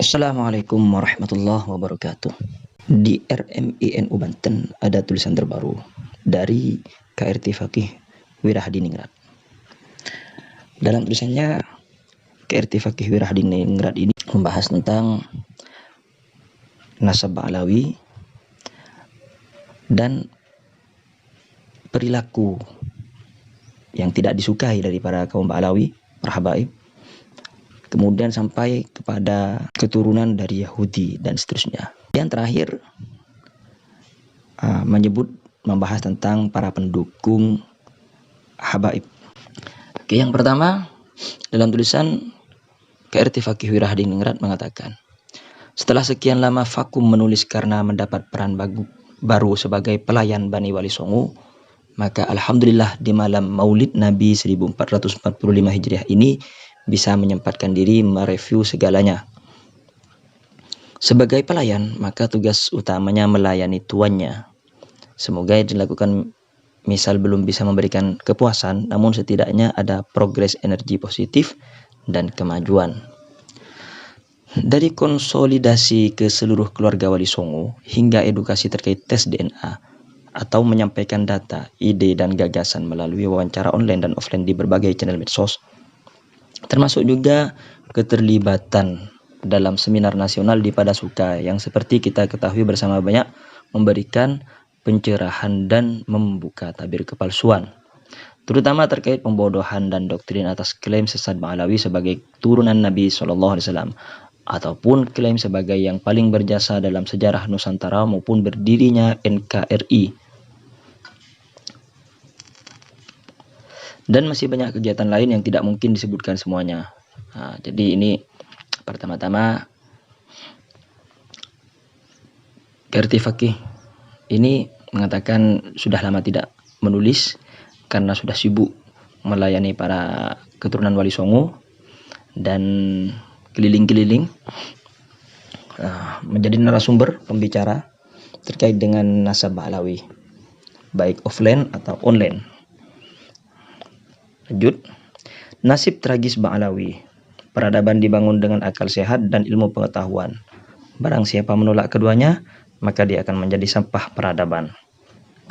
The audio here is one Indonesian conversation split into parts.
Assalamualaikum warahmatullahi wabarakatuh. Di RMINU Banten ada tulisan terbaru dari KRT Fakih Wirahadiningrat. Dalam tulisannya, KRT Fakih Wirahadiningrat ini membahas tentang nasab Ba'alawi dan perilaku yang tidak disukai dari para kaum Ba'alawi, para habaib, kemudian sampai kepada keturunan dari Yahudi dan seterusnya. Yang terakhir membahas tentang para pendukung habaib. Oke, yang pertama dalam tulisan KRT Fakih Wirahadiningrat mengatakan, setelah sekian lama vakum menulis karena mendapat peran baru sebagai pelayan Bani Wali Songo, maka alhamdulillah di malam Maulid Nabi 1445 Hijriah ini bisa menyempatkan diri mereview segalanya. Sebagai pelayan, maka tugas utamanya melayani tuannya. Semoga dilakukan misal belum bisa memberikan kepuasan, namun setidaknya ada progres energi positif dan kemajuan. Dari konsolidasi ke seluruh keluarga Wali Songo hingga edukasi terkait tes DNA atau menyampaikan data, ide dan gagasan melalui wawancara online dan offline di berbagai channel medsos, termasuk juga keterlibatan dalam seminar nasional di Padasuka yang seperti kita ketahui bersama banyak memberikan pencerahan dan membuka tabir kepalsuan, terutama terkait pembodohan dan doktrin atas klaim sesat Ba'alawi sebagai turunan Nabi SAW, ataupun klaim sebagai yang paling berjasa dalam sejarah Nusantara maupun berdirinya NKRI. Dan masih banyak kegiatan lain yang tidak mungkin disebutkan semuanya. Jadi ini pertama-tama KRT Fakih ini mengatakan sudah lama tidak menulis karena sudah sibuk melayani para keturunan Wali Songo dan keliling-keliling menjadi narasumber pembicara terkait dengan nasab Ba'alawi, baik offline atau online. Lanjut, nasib tragis Ba'alawi. Peradaban dibangun dengan akal sehat dan ilmu pengetahuan. Barang siapa menolak keduanya, maka dia akan menjadi sampah peradaban.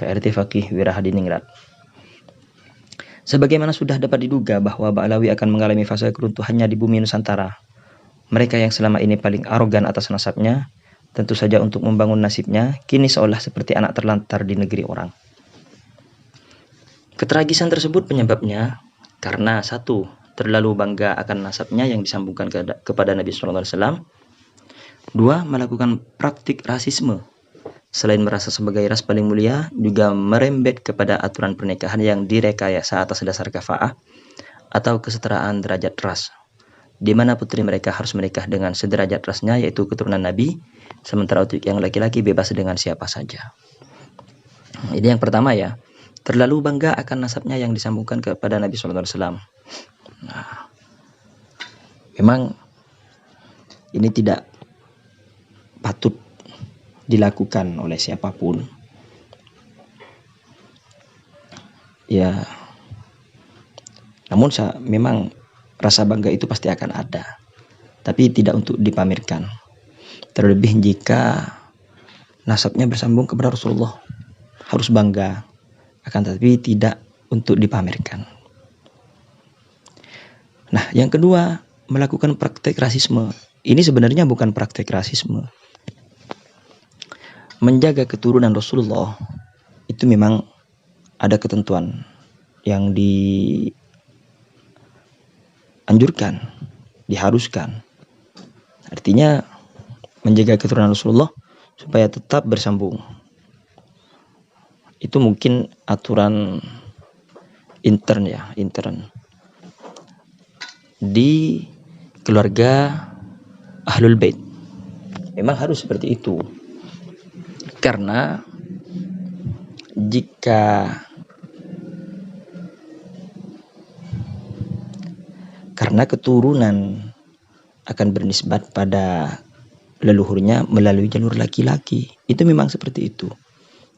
KRT Fakih Wirahadiningrat. Sebagaimana sudah dapat diduga bahwa Ba'alawi akan mengalami fase keruntuhannya di bumi Nusantara. Mereka yang selama ini paling arogan atas nasabnya, tentu saja untuk membangun nasibnya, kini seolah seperti anak terlantar di negeri orang. Ketragisan tersebut penyebabnya karena satu, terlalu bangga akan nasabnya yang disambungkan kepada Nabi SAW. Dua, melakukan praktik rasisme. Selain merasa sebagai ras paling mulia, juga merembet kepada aturan pernikahan yang direkayasa atas dasar kafa'ah atau kesetaraan derajat ras, di mana putri mereka harus menikah dengan sederajat rasnya, yaitu keturunan Nabi, sementara untuk yang laki-laki bebas dengan siapa saja. Ini yang pertama ya. Terlalu bangga akan nasabnya yang disambungkan kepada Nabi SAW. Nah, memang ini tidak patut dilakukan oleh siapapun. Ya, namun memang rasa bangga itu pasti akan ada, tapi tidak untuk dipamerkan. Terlebih jika nasabnya bersambung kepada Rasulullah, harus bangga, akan tetapi tidak untuk dipamerkan. Nah, yang kedua, melakukan praktek rasisme. Ini sebenarnya bukan praktek rasisme. Menjaga keturunan Rasulullah itu memang ada ketentuan yang dianjurkan, diharuskan. Artinya menjaga keturunan Rasulullah supaya tetap bersambung. Itu mungkin aturan intern di keluarga Ahlul Bait. Memang harus seperti itu. Karena keturunan akan bernisbat pada leluhurnya melalui jalur laki-laki. Itu memang seperti itu.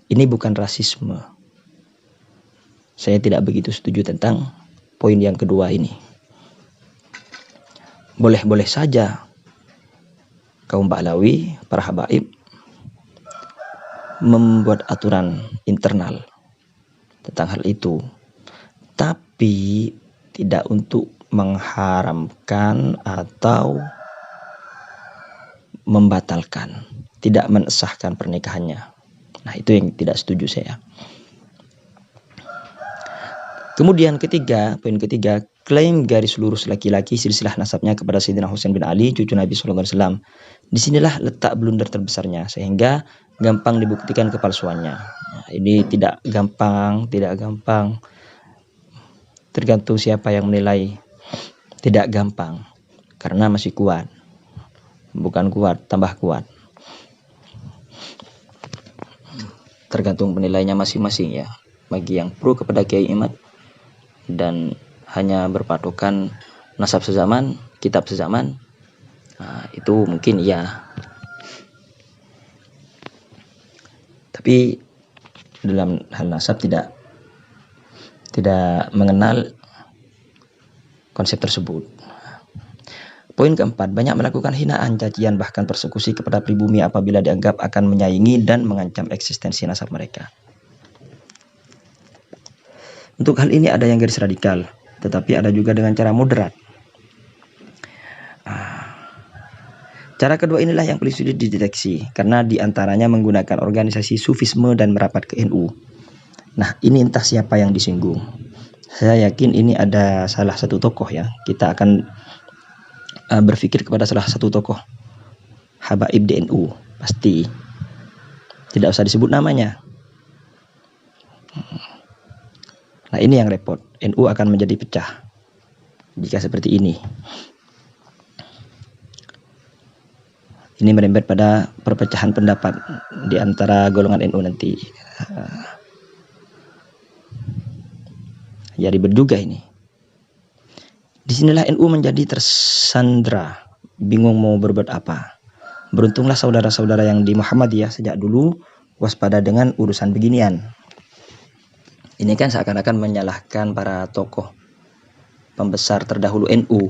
Ini bukan rasisme. Saya tidak begitu setuju tentang poin yang kedua ini. Boleh-boleh saja kaum Ba'lawi, para habaib membuat aturan internal tentang hal itu, tapi tidak untuk mengharamkan atau membatalkan, tidak mensahkan pernikahannya. Nah, itu yang tidak setuju saya. Kemudian poin ketiga, klaim garis lurus laki-laki silsilah nasabnya kepada Sayyidina Husain bin Ali, cucu Nabi SAW. Disinilah letak blunder terbesarnya, sehingga gampang dibuktikan kepalsuannya. Nah, ini tidak gampang. Tergantung siapa yang menilai. Tidak gampang, karena masih kuat. Bukan kuat, tambah kuat. Tergantung penilainya masing-masing ya. Bagi yang pro kepada Kiai Imad dan hanya berpatokan nasab sezaman, kitab sezaman, nah, itu mungkin ya. Tapi dalam hal nasab tidak mengenal konsep tersebut. Poin keempat, banyak melakukan hinaan, cacian, bahkan persekusi kepada pribumi apabila dianggap akan menyaingi dan mengancam eksistensi nasab mereka. Untuk hal ini ada yang garis radikal, tetapi ada juga dengan cara moderat. Cara kedua inilah yang paling sulit dideteksi, karena diantaranya menggunakan organisasi sufisme dan merapat ke NU. Nah, ini entah siapa yang disinggung. Saya yakin ini ada salah satu tokoh ya. Kita akan berpikir kepada salah satu tokoh habaib di NU, pasti. Tidak usah disebut namanya. Nah, ini yang repot. NU akan menjadi pecah jika seperti ini. Ini merembet pada perpecahan pendapat di antara golongan NU nanti. Ya, ribet juga ini. Disinilah NU menjadi tersandra, bingung mau berbuat apa. Beruntunglah saudara-saudara yang di Muhammadiyah sejak dulu waspada dengan urusan beginian. Ini kan seakan-akan menyalahkan para tokoh pembesar terdahulu NU.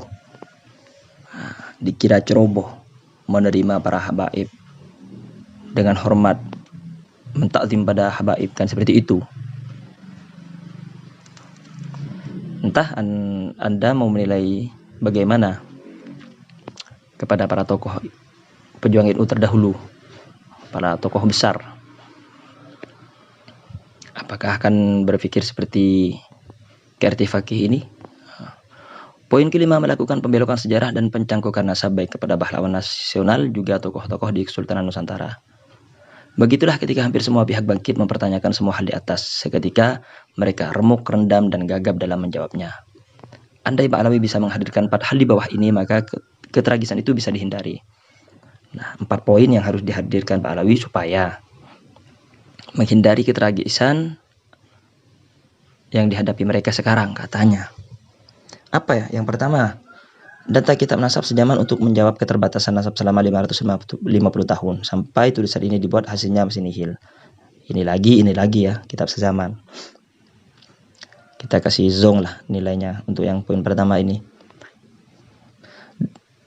Dikira ceroboh menerima para habaib dengan hormat, mentakzim pada habaib, kan seperti itu. Entah Anda mau menilai bagaimana kepada para tokoh pejuang NU terdahulu, para tokoh besar. Apakah akan berpikir seperti KRT Fakih ini? Poin kelima, melakukan pembelokan sejarah dan pencangkokan nasab baik kepada pahlawan nasional juga tokoh-tokoh di Kesultanan Nusantara. Begitulah ketika hampir semua pihak bangkit mempertanyakan semua hal di atas. Seketika mereka remuk, rendam, dan gagap dalam menjawabnya. Andai Ba'lawi bisa menghadirkan 4 hal di bawah ini, maka ketragisan itu bisa dihindari. Nah, 4 poin yang harus dihadirkan Ba'lawi supaya menghindari ketragisan yang dihadapi mereka sekarang, katanya. Apa ya? Yang pertama, data kitab nasab sejaman untuk menjawab keterbatasan nasab selama 550 tahun. Sampai tulisan ini dibuat, hasilnya masih nihil. Ini lagi ya, kitab sejaman. Kita kasih zong lah nilainya untuk yang poin pertama ini.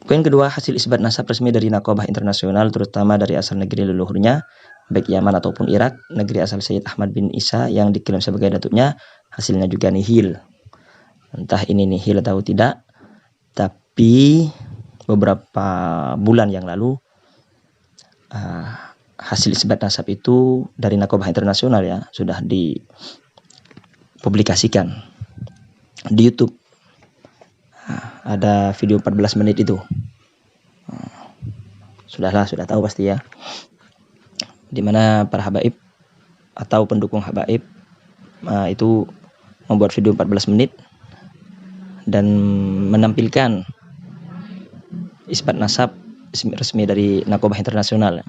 Poin kedua, hasil isbat nasab resmi dari Naqabah Internasional, terutama dari asal negeri leluhurnya, baik Yaman ataupun Irak, negeri asal Sayyid Ahmad bin Isa yang diklaim sebagai datuknya, hasilnya juga nihil. Entah ini nihil atau tidak, tapi beberapa bulan yang lalu hasil isbat nasab itu dari Naqabah Internasional ya sudah dipublikasikan di YouTube. Ada video 14 menit itu. Sudah tahu pasti ya. Dimana para habaib atau pendukung habaib itu membuat video 14 menit dan menampilkan isbat nasab resmi dari Naqabah Internasional.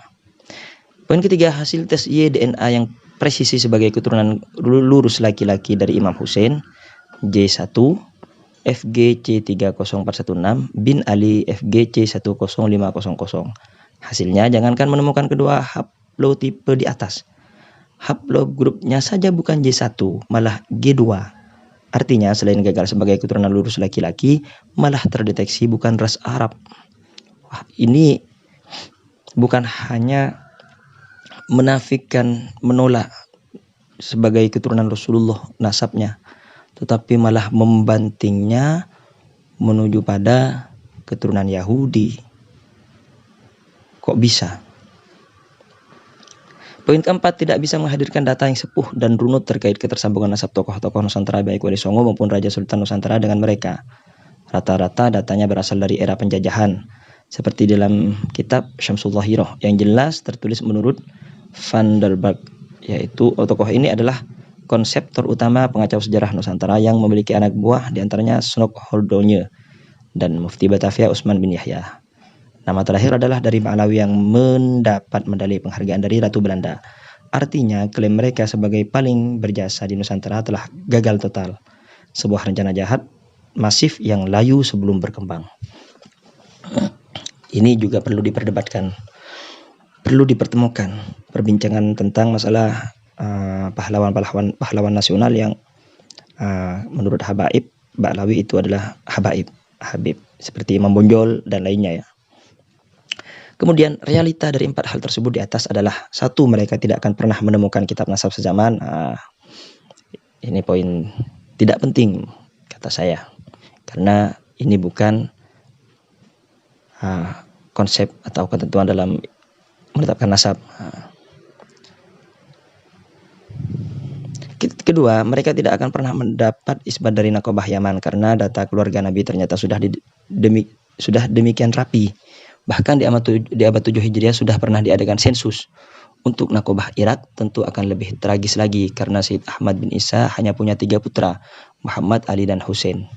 Poin ketiga, hasil tes DNA yang presisi sebagai keturunan lurus laki-laki dari Imam Hussein J1 FGC30416 bin Ali FGC10500. Hasilnya jangankan menemukan kedua haplotipe di atas, haplogrupnya saja bukan J1 malah G2. Artinya selain gagal sebagai keturunan lurus laki-laki, malah terdeteksi bukan ras Arab. Wah, ini bukan hanya menafikan, menolak sebagai keturunan Rasulullah nasabnya, tetapi malah membantingnya menuju pada keturunan Yahudi. Kok bisa? Poin keempat, tidak bisa menghadirkan data yang sepuh dan runut terkait ketersambungan nasab tokoh-tokoh Nusantara baik Wali Songo maupun Raja Sultan Nusantara dengan mereka. Rata-rata datanya berasal dari era penjajahan, seperti dalam kitab Syamsul Dhahirah yang jelas tertulis menurut Van der Berg, yaitu tokoh ini adalah konseptor utama pengacau sejarah Nusantara yang memiliki anak buah diantaranya Snok Holdonye dan Mufti Batavia Usman bin Yahya. Nama terakhir adalah dari Ba'alawi yang mendapat medali penghargaan dari Ratu Belanda. Artinya, klaim mereka sebagai paling berjasa di Nusantara telah gagal total. Sebuah rencana jahat masif yang layu sebelum berkembang. Ini juga perlu diperdebatkan, perlu dipertemukan perbincangan tentang masalah pahlawan nasional yang menurut Habaib Ba'alawi itu adalah Habib seperti Imam Bonjol dan lainnya ya. Kemudian realita dari 4 hal tersebut di atas adalah: 1, mereka tidak akan pernah menemukan kitab nasab sezaman. Ini poin tidak penting kata saya, karena ini bukan konsep atau ketentuan dalam menetapkan nasab. Kedua, mereka tidak akan pernah mendapat isbat dari Nakobah Yaman karena data keluarga Nabi ternyata sudah demikian rapi. Bahkan di abad 7 Hijriah sudah pernah diadakan sensus. Untuk Nakobah Irak tentu akan lebih tragis lagi karena Sayyid Ahmad bin Isa hanya punya 3 putra, Muhammad, Ali, dan Hussein.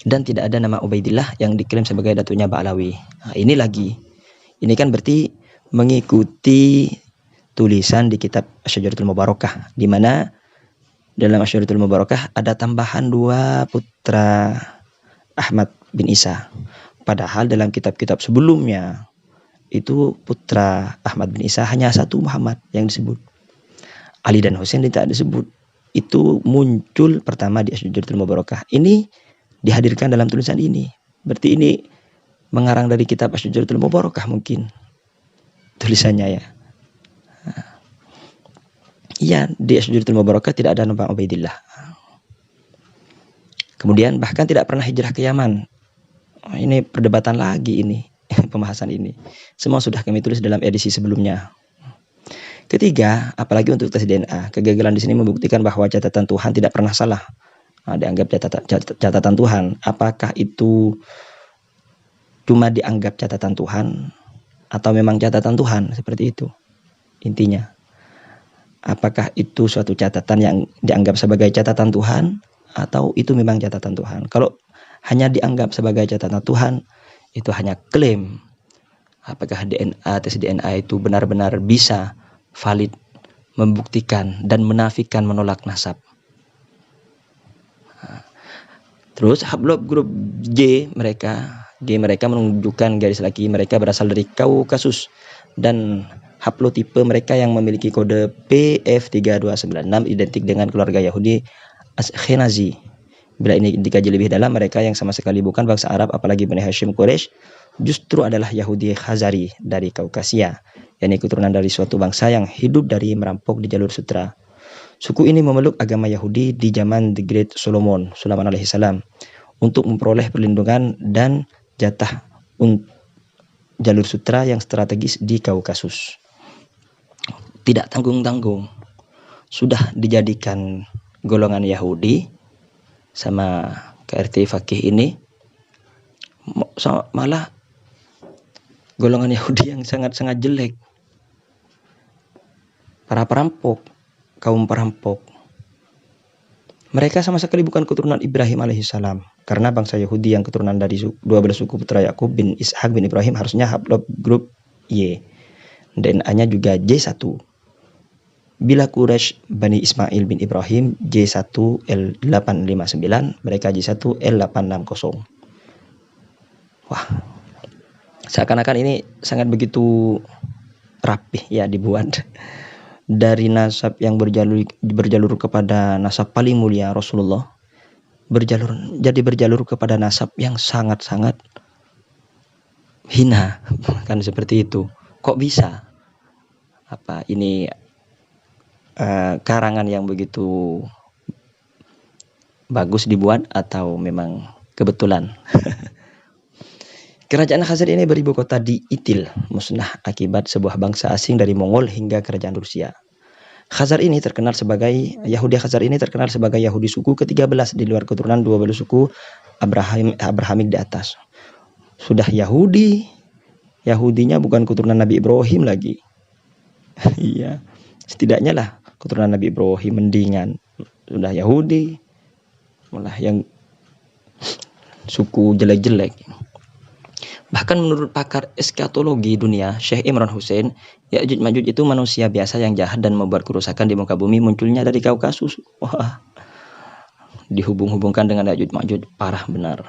Dan tidak ada nama Ubaidillah yang diklaim sebagai datunya Ba'alawi. Ini kan berarti mengikuti tulisan di kitab Asyjaratul Mubarakah, di mana dalam Asyjaratul Mubarakah ada tambahan 2 putra Ahmad bin Isa. Padahal dalam kitab-kitab sebelumnya itu putra Ahmad bin Isa hanya 1 Muhammad yang disebut. Ali dan Hussein tidak disebut. Itu muncul pertama di Asyjaratul Mubarakah. Ini dihadirkan dalam tulisan ini. Berarti ini mengarang dari kitab Asyjaratul Mubarakah mungkin tulisannya ya. Iya, di Asyjaratul Mubarakah tidak ada nama Ubaidillah. Kemudian bahkan tidak pernah hijrah ke Yaman. Ini perdebatan lagi ini, pembahasan ini. Semua sudah kami tulis dalam edisi sebelumnya. Ketiga, apalagi untuk tes DNA, kegagalan di sini membuktikan bahwa catatan Tuhan tidak pernah salah. Dianggap catatan Tuhan. Apakah itu cuma dianggap catatan Tuhan atau memang catatan Tuhan? Seperti itu intinya. Apakah itu suatu catatan yang dianggap sebagai catatan Tuhan atau itu memang catatan Tuhan? Kalau hanya dianggap sebagai catatan Tuhan, itu hanya klaim. Apakah tes DNA itu benar-benar bisa valid membuktikan dan menafikan menolak nasab? Terus haplog grup G mereka menunjukkan garis laki mereka berasal dari Kaukasus, dan haplotipe mereka yang memiliki kode PF3296 identik dengan keluarga Yahudi Ashkenazi. Bila ini dikaji lebih dalam, mereka yang sama sekali bukan bangsa Arab apalagi Bani Hashim Quraisy justru adalah Yahudi Khazari dari Kaukasia, yakni keturunan dari suatu bangsa yang hidup dari merampok di jalur sutra. Suku ini memeluk agama Yahudi di zaman The Great Sulaiman alaihissalam untuk memperoleh perlindungan dan jatah jalur sutra yang strategis di Kaukasus. Tidak tanggung-tanggung sudah dijadikan golongan Yahudi sama KRT Fakih ini, malah golongan Yahudi yang sangat-sangat jelek. Para perampok, kaum perampok. Mereka sama sekali bukan keturunan Ibrahim alaihissalam, karena bangsa Yahudi yang keturunan dari 12 suku putra Yakub bin Ishak bin Ibrahim harusnya haplog grup Y. DNA-nya juga J1. Bila Quraisy Bani Ismail bin Ibrahim J1L859, mereka J1L860. Wah, seakan-akan ini sangat begitu rapih ya dibuat. Dari nasab yang berjalur kepada nasab paling mulia Rasulullah, berjalur kepada nasab yang sangat-sangat hina. Kan seperti itu. Kok bisa? Apa ini karangan yang begitu bagus dibuat atau memang kebetulan? Kerajaan Khazar ini beribu kota di Itil, musnah akibat sebuah bangsa asing dari Mongol hingga kerajaan Rusia. Khazar ini terkenal sebagai Yahudi suku ke-13 di luar keturunan 12 suku Abrahamik di atas. Sudah Yahudinya bukan keturunan Nabi Ibrahim lagi. Iya, setidaknya lah keturunan Nabi Ibrahim mendingan. Sudah Yahudi, malah yang suku jelek-jelek. Bahkan menurut pakar eskatologi dunia, Syekh Imran Hussein, Ya'juj Ma'juj itu manusia biasa yang jahat dan membuat kerusakan di muka bumi, munculnya dari Kaukasus. Wah, dihubung-hubungkan dengan Ya'juj Ma'juj, parah benar.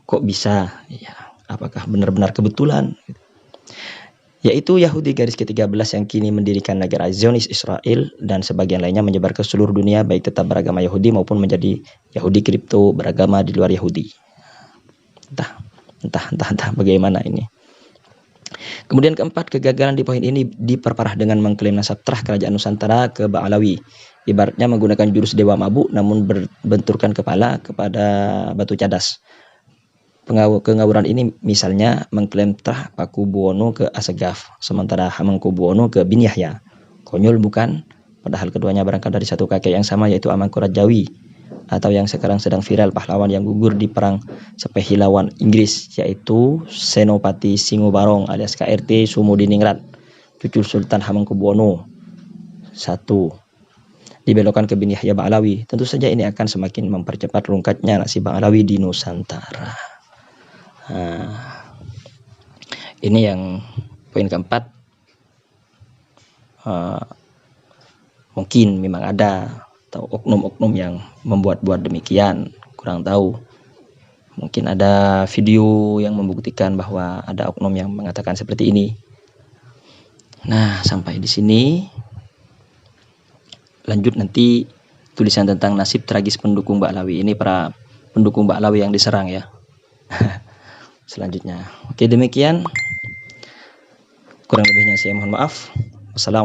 Kok bisa? Ya, apakah benar-benar kebetulan? Yaitu Yahudi garis ke-13 yang kini mendirikan negara Zionis Israel dan sebagian lainnya menyebar ke seluruh dunia, baik tetap beragama Yahudi maupun menjadi Yahudi kripto beragama di luar Yahudi. Entah bagaimana ini. Kemudian keempat, kegagalan di poin ini diperparah dengan mengklaim nasab terah kerajaan Nusantara ke Ba'alawi. Ibaratnya menggunakan jurus dewa mabuk namun berbenturkan kepala kepada batu cadas. Pengawuran ini misalnya mengklaim terah Pakubuwono ke Asegaf, sementara Hamengkubuwono ke Bin Yahya. Konyol bukan? Padahal keduanya berangkat dari satu kakek yang sama, yaitu Amangkurat Jawi, atau yang sekarang sedang viral, pahlawan yang gugur di perang Sepehi lawan Inggris, yaitu Senopati Singobarong alias KRT Sumudiningrat, cucu Sultan Hamengkubuwono I, dibelokkan ke Bin Yahya Ba'alawi. Tentu saja ini akan semakin mempercepat rungkatnya nasib Ba'alawi di Nusantara. Ini yang poin keempat. Mungkin memang ada atau oknum-oknum yang membuat-buat demikian, kurang tahu. Mungkin ada video yang membuktikan bahwa ada oknum yang mengatakan seperti ini. Nah, sampai di sini. Lanjut nanti tulisan tentang nasib tragis pendukung Ba'alawi. Ini para pendukung Ba'alawi yang diserang ya. Selanjutnya. Oke, demikian. Kurang lebihnya saya mohon maaf. Wassalamualaikum.